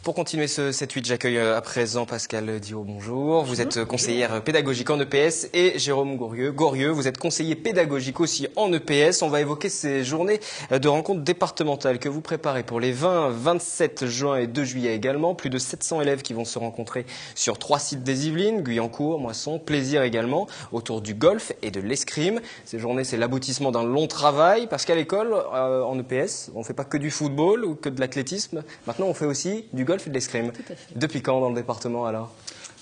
Pour continuer ce 7-8, j'accueille à présent Pascal Diot, bonjour. Vous êtes conseillère pédagogique en EPS et Jérôme Gorieux, vous êtes conseiller pédagogique aussi en EPS. On va évoquer ces journées de rencontres départementales que vous préparez pour les 20, 27 juin et 2 juillet également. Plus de 700 élèves qui vont se rencontrer sur 3 sites des Yvelines, Guyancourt, Moisson, Plaisir également, autour du golf et de l'escrime. Ces journées, c'est l'aboutissement d'un long travail parce qu'à l'école, en EPS, on ne fait pas que du football ou que de l'athlétisme. Maintenant, on fait aussi du golf et de l'escrime. Depuis quand dans le département alors ?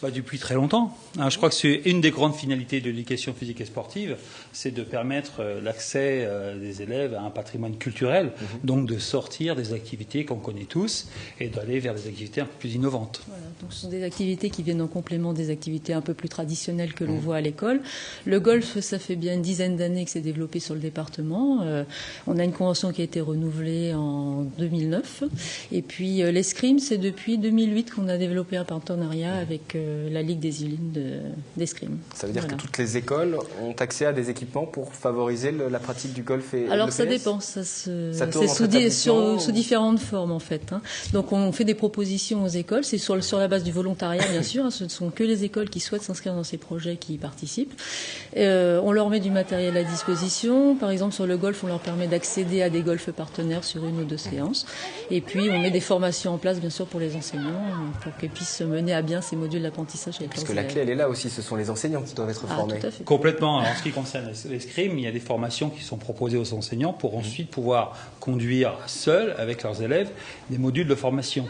Depuis très longtemps. Je crois que c'est une des grandes finalités de l'éducation physique et sportive, c'est de permettre l'accès des élèves à un patrimoine culturel, donc de sortir des activités qu'on connaît tous et d'aller vers des activités un peu plus innovantes. Voilà, donc ce sont des activités qui viennent en complément des activités un peu plus traditionnelles que l'on voit à l'école. Le golf, ça fait bien une dizaine d'années que c'est développé sur le département. On a une convention qui a été renouvelée en 2009. Et puis l'escrime, c'est depuis 2008 qu'on a développé un partenariat avec la Ligue des Yvelines d'escrime. Ça veut dire que toutes les écoles ont accès à des équipements pour favoriser la pratique du golf et Alors le ça PS? Dépend, c'est sous sous différentes formes en fait. Donc on fait des propositions aux écoles, c'est sur la base du volontariat bien sûr, ce ne sont que les écoles qui souhaitent s'inscrire dans ces projets qui y participent. On leur met du matériel à disposition, par exemple sur le golf on leur permet d'accéder à des golfs partenaires sur 1 ou 2 séances, et puis on met des formations en place bien sûr pour les enseignants, pour qu'ils puissent mener à bien ces modules d'apprentissage. Parce que la clé, elle est là aussi, ce sont les enseignants qui doivent être formés. Tout à fait. Complètement. Alors, en ce qui concerne l'escrime, il y a des formations qui sont proposées aux enseignants pour ensuite pouvoir conduire seuls, avec leurs élèves, des modules de formation.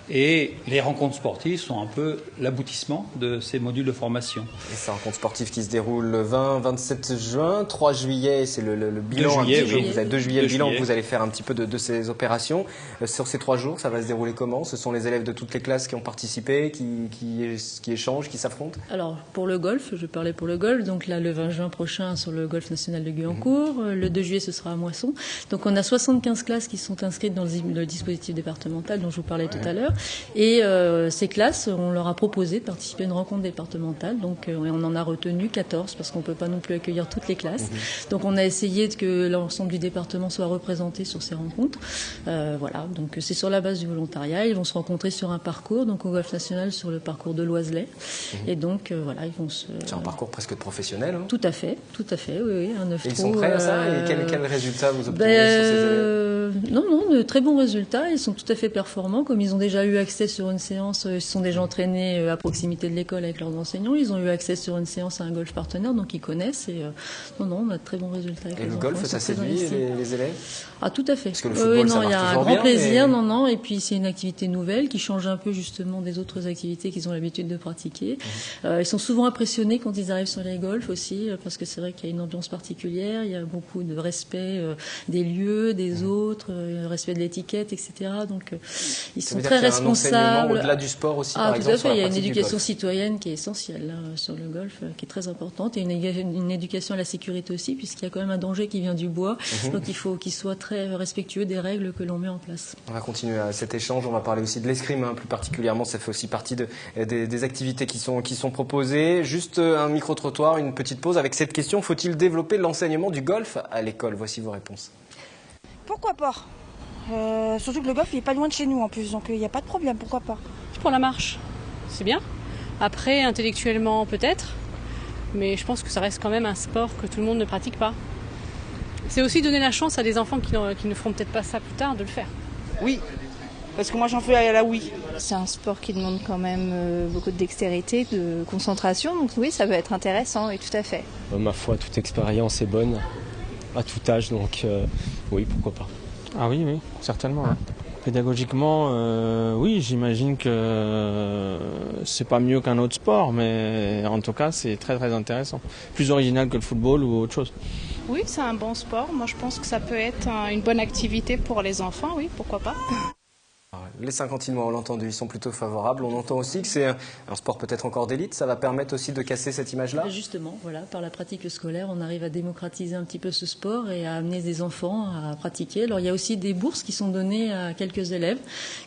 Et les rencontres sportives sont un peu l'aboutissement de ces modules de formation. Et ces rencontres sportives qui se déroulent le 20, 27 juin, 3 juillet, c'est le bilan. 2 juillet, vous avez 2 juillet, le bilan juillet. que vous allez faire un petit peu de ces opérations. Sur ces 3 jours, ça va se dérouler comment ? Ce sont les élèves de toutes les classes qui ont participé, qui échangent, qui s'affrontent ? Alors, pour le golf, je parlais pour le golf, donc là, le 20 juin prochain, sur le golf national de Guyancourt. Le 2 juillet, ce sera à Moisson. Donc, on a 75 classes qui sont inscrites dans le dispositif départemental dont je vous parlais tout à l'heure. Et ces classes, on leur a proposé de participer à une rencontre départementale. Donc, on en a retenu 14 parce qu'on ne peut pas non plus accueillir toutes les classes. Donc, on a essayé que l'ensemble du département soit représenté sur ces rencontres. Voilà, donc c'est sur la base du volontariat. Ils vont se rencontrer sur un parcours, donc au golf national sur le parcours de Loiselet. Et donc, voilà, ils vont se... C'est un parcours presque professionnel. Hein ? Tout à fait, oui, un 9 trous. Et ils sont prêts à ça ? Et quel résultat vous obtenez sur ces élèves ? Non, de très bons résultats. Ils sont tout à fait performants. Comme ils ont déjà eu accès sur une séance, ils se sont déjà entraînés à proximité de l'école avec leurs enseignants. Ils ont eu accès sur une séance à un golf partenaire, donc ils connaissent. Et on a de très bons résultats. Avec et les le enfants. golf, ça séduit les élèves ? Ah, tout à fait. Parce que le football, ça il y a marche un toujours grand bien, plaisir. mais... Et puis c'est une activité nouvelle qui change un peu justement des autres activités qu'ils ont l'habitude de pratiquer. Ils sont souvent impressionnés quand ils arrivent sur les golfs aussi, parce que c'est vrai qu'il y a une ambiance particulière. Il y a beaucoup de respect des lieux, des autres, respect de l'étiquette, etc. Donc ils sont très responsables. Au-delà du sport aussi, par exemple, tout à fait. sur la Il y a une pratique du éducation golf. citoyenne qui est essentielle là, sur le golf, qui est très importante, et une éducation à la sécurité aussi, puisqu'il y a quand même un danger qui vient du bois. Donc il faut qu'ils soient très respectueux des règles que l'on met en place. On va continuer cet échange. On va parler aussi de l'escrime, plus particulièrement. Ça fait aussi partie des activités qui sont proposées. Juste un micro-trottoir, une petite pause avec cette question. Faut-il développer l'enseignement du golf à l'école ? Voici vos réponses. Pourquoi pas ? Surtout que le golf il est pas loin de chez nous en plus, donc il n'y a pas de problème, pourquoi pas. Pour la marche, c'est bien. Après, intellectuellement peut-être, mais je pense que ça reste quand même un sport que tout le monde ne pratique pas. C'est aussi donner la chance à des enfants qui ne feront peut-être pas ça plus tard de le faire. Oui, parce que moi j'en fais à la oui. C'est un sport qui demande quand même beaucoup de dextérité, de concentration, donc oui, ça peut être intéressant, oui, tout à fait. Ma foi, toute expérience est bonne, à tout âge, donc oui, pourquoi pas. Ah oui, certainement. Ouais. Pédagogiquement, oui, j'imagine que c'est pas mieux qu'un autre sport, mais en tout cas, c'est très très intéressant. Plus original que le football ou autre chose. Oui, c'est un bon sport. Moi, je pense que ça peut être une bonne activité pour les enfants, oui, pourquoi pas. Les Saint-Quentinois, on l'a entendu, ils sont plutôt favorables. On entend aussi que c'est un sport peut-être encore d'élite. Ça va permettre aussi de casser cette image-là ? Justement, voilà, par la pratique scolaire, on arrive à démocratiser un petit peu ce sport et à amener des enfants à pratiquer. Alors, il y a aussi des bourses qui sont données à quelques élèves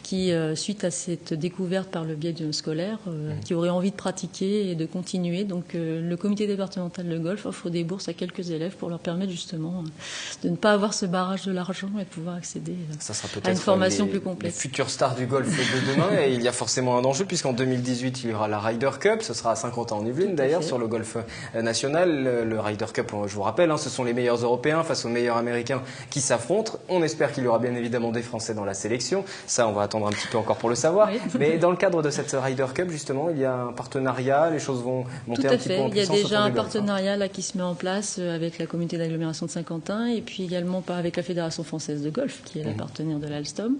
qui, suite à cette découverte par le biais du scolaire, qui auraient envie de pratiquer et de continuer. Donc, le comité départemental de golf offre des bourses à quelques élèves pour leur permettre justement de ne pas avoir ce barrage de l'argent et de pouvoir accéder à une formation plus complète. Les futurs stars du golf de demain et il y a forcément un enjeu puisqu'en 2018 il y aura la Ryder Cup, ce sera à Saint-Quentin-en-Yvelines d'ailleurs sur le golf national. Le Ryder Cup, je vous rappelle, ce sont les meilleurs Européens face aux meilleurs Américains qui s'affrontent. On espère qu'il y aura bien évidemment des Français dans la sélection, ça on va attendre un petit peu encore pour le savoir. Oui. Mais dans le cadre de cette Ryder Cup justement, il y a un partenariat, les choses vont monter un petit peu en puissance. Il y a déjà un partenariat là qui se met en place avec la communauté d'agglomération de Saint-Quentin et puis également avec la Fédération française de golf qui est la partenaire de l'Alstom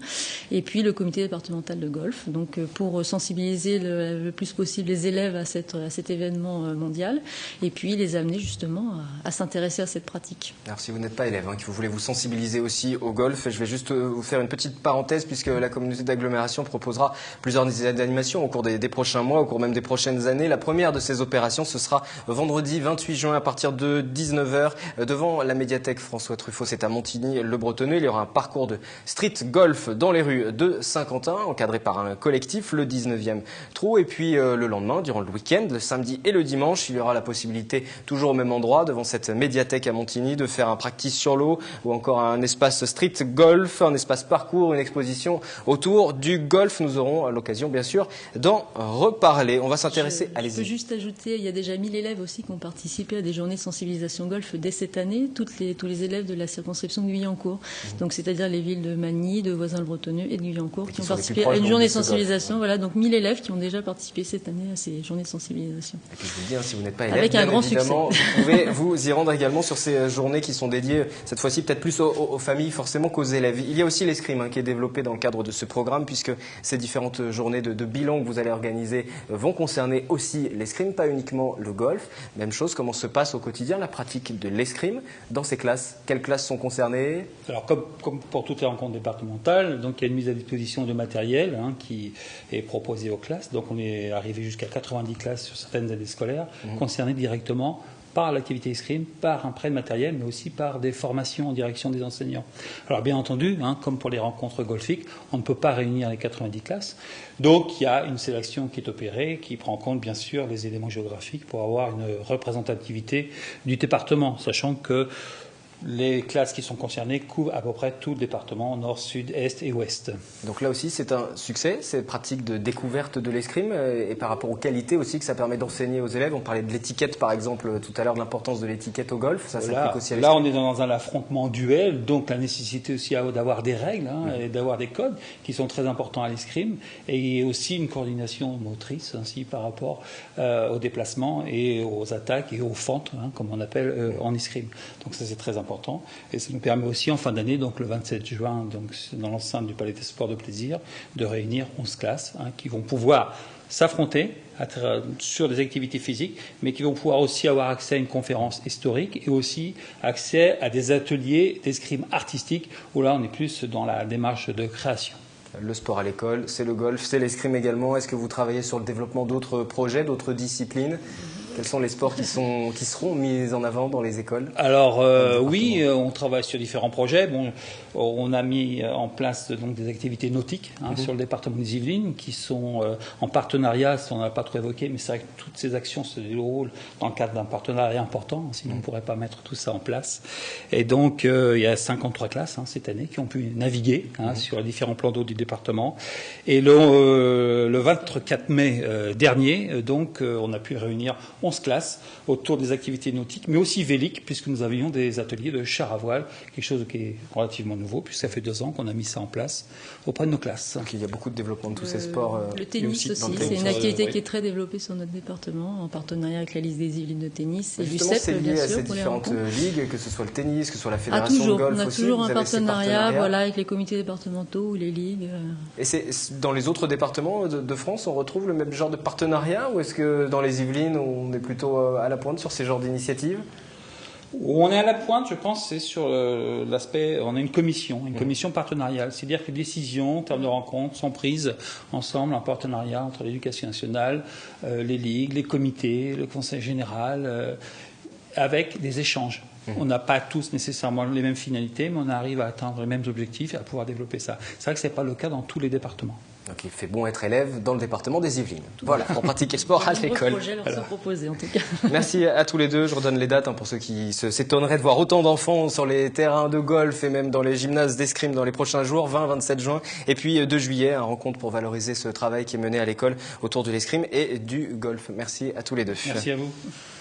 et puis le comité départemental de golf, donc pour sensibiliser le plus possible les élèves à cet événement mondial et puis les amener justement à s'intéresser à cette pratique. Alors si vous n'êtes pas élève, que vous voulez vous sensibiliser aussi au golf, je vais juste vous faire une petite parenthèse puisque la communauté d'agglomération proposera plusieurs animations au cours des prochains mois, au cours même des prochaines années. La première de ces opérations, ce sera vendredi 28 juin à partir de 19h devant la médiathèque François Truffaut, c'est à Montigny-le-Bretonneux. Il y aura un parcours de street golf dans les rues de Saint-Quentin, encadré par un collectif, le 19e trou. Et puis le lendemain, durant le week-end, le samedi et le dimanche, il y aura la possibilité, toujours au même endroit, devant cette médiathèque à Montigny, de faire un practice sur l'eau ou encore un espace street golf, un espace parcours, une exposition autour du golf. Nous aurons l'occasion, bien sûr, d'en reparler. On va s'intéresser, allez-y. Je peux juste ajouter, il y a déjà 1000 élèves aussi qui ont participé à des journées de sensibilisation golf dès cette année, tous les élèves de la circonscription de Guyancourt. Donc c'est-à-dire les villes de Magny, de Voisins-le-Bretonneux et de Guyancourt qui ont participé à une journée de sensibilisation. Voilà, donc 1000 élèves qui ont déjà participé cette année à ces journées de sensibilisation. Et puis je vous le dis, si vous n'êtes pas élève, avec un grand évidemment, succès. vous pouvez vous y rendre également sur ces journées qui sont dédiées, cette fois-ci peut-être plus aux familles forcément qu'aux élèves. Il y a aussi l'escrime qui est développé dans le cadre de ce programme puisque ces différentes journées de bilan que vous allez organiser vont concerner aussi l'escrime, pas uniquement le golf. Même chose, comment se passe au quotidien la pratique de l'escrime dans ces classes? Quelles classes sont concernées? Alors comme pour toutes les rencontres départementales, donc il y a une mise à disposition de matériel qui est proposé aux classes. Donc on est arrivé jusqu'à 90 classes sur certaines années scolaires concernées directement par l'activité escrime, par un prêt de matériel, mais aussi par des formations en direction des enseignants. Alors bien entendu, comme pour les rencontres golfiques, on ne peut pas réunir les 90 classes. Donc il y a une sélection qui est opérée, qui prend en compte bien sûr les éléments géographiques pour avoir une représentativité du département, sachant que les classes qui sont concernées couvrent à peu près tout le département, nord, sud, est et ouest. Donc là aussi, c'est un succès, cette pratique de découverte de l'escrime, et par rapport aux qualités aussi que ça permet d'enseigner aux élèves. On parlait de l'étiquette, par exemple, tout à l'heure, de l'importance de l'étiquette au golf. Ça s'applique aussi à l'escrime. Là, on est dans un affrontement duel, donc la nécessité aussi d'avoir des règles et d'avoir des codes qui sont très importants à l'escrime, et aussi une coordination motrice ainsi par rapport aux déplacements et aux attaques et aux fentes, comme on appelle en escrime. Donc ça, c'est très important. Et ça nous permet aussi en fin d'année, donc le 27 juin, donc dans l'enceinte du Palais des Sports de Plaisir, de réunir 11 classes qui vont pouvoir s'affronter sur des activités physiques, mais qui vont pouvoir aussi avoir accès à une conférence historique et aussi accès à des ateliers d'escrime artistique, où là on est plus dans la démarche de création. Le sport à l'école, c'est le golf, c'est l'escrime également. Est-ce que vous travaillez sur le développement d'autres projets, d'autres disciplines ? Quels sont les sports qui seront mis en avant dans les écoles? Alors oui, on travaille sur différents projets. Bon, on a mis en place donc des activités nautiques sur le département des Yvelines qui sont en partenariat, on n'a pas trop évoqué, mais c'est vrai que toutes ces actions se déroulent dans le cadre d'un partenariat important, sinon on ne pourrait pas mettre tout ça en place. Et donc il y a 53 classes cette année qui ont pu naviguer sur les différents plans d'eau du département. Et le 24 mai dernier, donc on a pu réunir 11 classes autour des activités nautiques, mais aussi véliques, puisque nous avions des ateliers de char à voile, quelque chose qui est relativement nouveau, puisque ça fait 2 ans qu'on a mis ça en place auprès de nos classes. Donc il y a beaucoup de développement de tous ces sports. Le tennis aussi, c'est une activité qui est très développée sur notre département, en partenariat avec la Liste des Yvelines de tennis et justement, l'UCEP, c'est lié à ces différentes ligues, que ce soit le tennis, que ce soit la fédération toujours. de golf on a aussi. toujours un partenariat avec les comités départementaux ou les ligues. Et c'est dans les autres départements de France, on retrouve le même genre de partenariat, ou est-ce que dans les Yvelines, on est plutôt à la pointe sur ces genres d'initiatives? Où on est à la pointe, je pense, c'est sur l'aspect, on a une commission partenariale. C'est-à-dire que les décisions en termes de rencontres sont prises ensemble en partenariat entre l'éducation nationale, les ligues, les comités, le conseil général, avec des échanges. On n'a pas tous nécessairement les mêmes finalités, mais on arrive à atteindre les mêmes objectifs et à pouvoir développer ça. C'est vrai que ce n'est pas le cas dans tous les départements. Donc il fait bon être élève dans le département des Yvelines. Voilà, pour pratiquer le sport à l'école. Projets leur sont proposés en tout cas. Merci à tous les deux. Je redonne les dates pour ceux qui s'étonneraient de voir autant d'enfants sur les terrains de golf et même dans les gymnases d'escrime dans les prochains jours, 20-27 juin. Et puis 2 juillet, un rencontre pour valoriser ce travail qui est mené à l'école autour de l'escrime et du golf. Merci à tous les deux. Merci à vous.